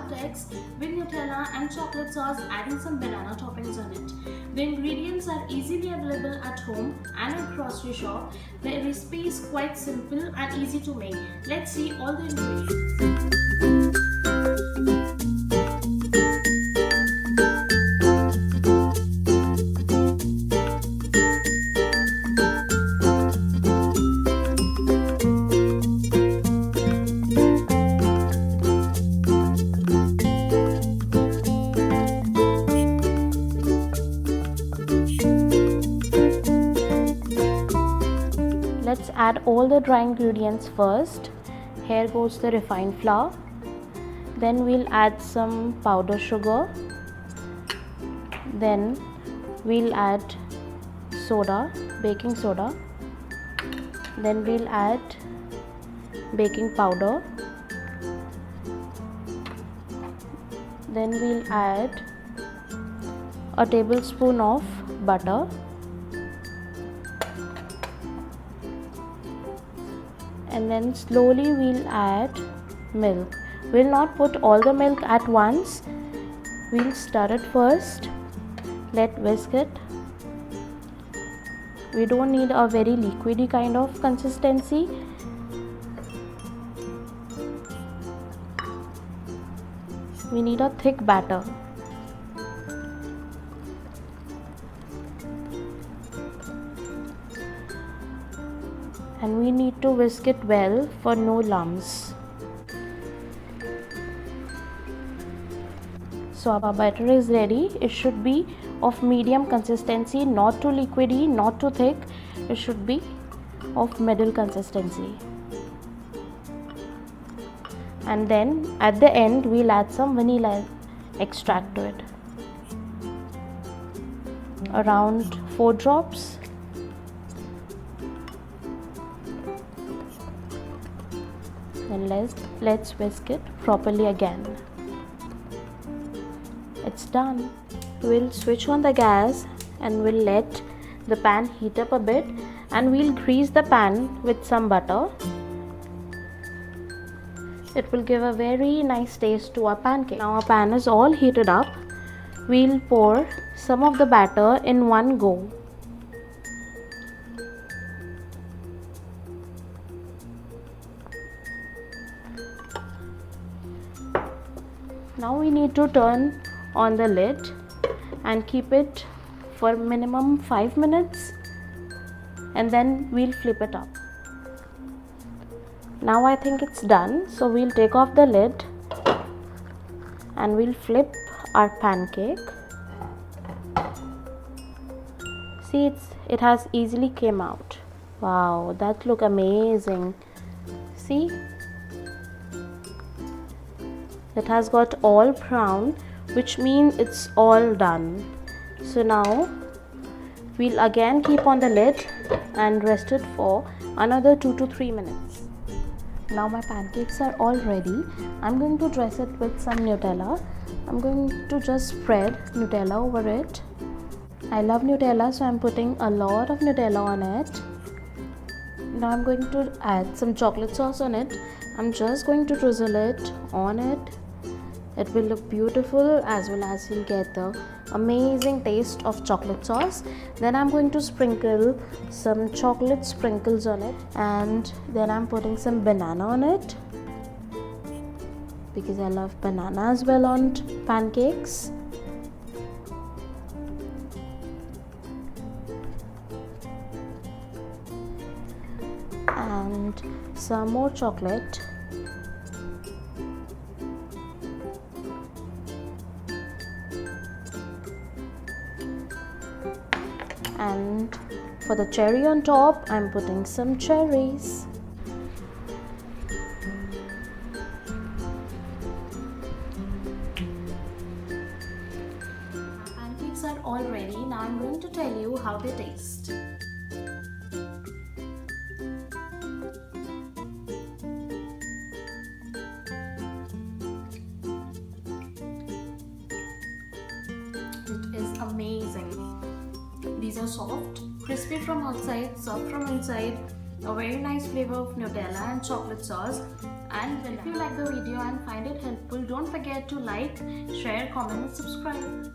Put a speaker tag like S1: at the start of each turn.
S1: cracked eggs with Nutella and chocolate sauce, adding some banana toppings on it. The ingredients are easily available at home and at grocery shop. The recipe is quite simple and easy to make. Let's see all the ingredients. Let's add all the dry ingredients first. Here goes the refined flour. Then we'll add some powdered sugar. Then we'll add soda, baking soda. Then we'll add baking powder. Then we'll add a tablespoon of butter. And then slowly we'll add milk. We'll not put all the milk at once. We'll stir it first. Let whisk it. We don't need a very liquidy kind of consistency. We need a thick batter. And we need to whisk it well for no lumps. So our batter is ready. It should be of medium consistency, not too liquidy, not too thick. It should be of middle consistency. And then at the end we'll add some vanilla extract to it. Around 4 drops. Then let's whisk it properly again. It's done. We'll switch on the gas and we'll let the pan heat up a bit, and we'll grease the pan with some butter. It will give a very nice taste to our pancake. Now our pan is all heated up. We'll pour some of the batter in one go. Now we need to turn on the lid and keep it for minimum 5 minutes, and then we'll flip it up. Now I think it's done, so we'll take off the lid and we'll flip our pancake. See, it has easily came out. Wow, that look amazing. See, it has got all brown, which means it's all done. So now we'll again keep on the lid and rest it for another 2 to 3 minutes. Now my pancakes are all ready. I'm going to dress it with some Nutella. I'm going to just spread Nutella over it. I love Nutella, so I'm putting a lot of Nutella on it. Now I'm going to add some chocolate sauce on it. I'm just going to drizzle it on it. It will look beautiful, as well as you'll get the amazing taste of chocolate sauce. Then I'm going to sprinkle some chocolate sprinkles on it, and then I'm putting some banana on it because I love banana as well on pancakes. And some more chocolate. And for the cherry on top, I'm putting some cherries. Pancakes are all ready. Now I'm going to tell you how they taste. It is amazing. These are soft, crispy from outside, soft from inside. A very nice flavor of Nutella and chocolate sauce. And if you like the video and find it helpful, don't forget to like, share, comment and subscribe.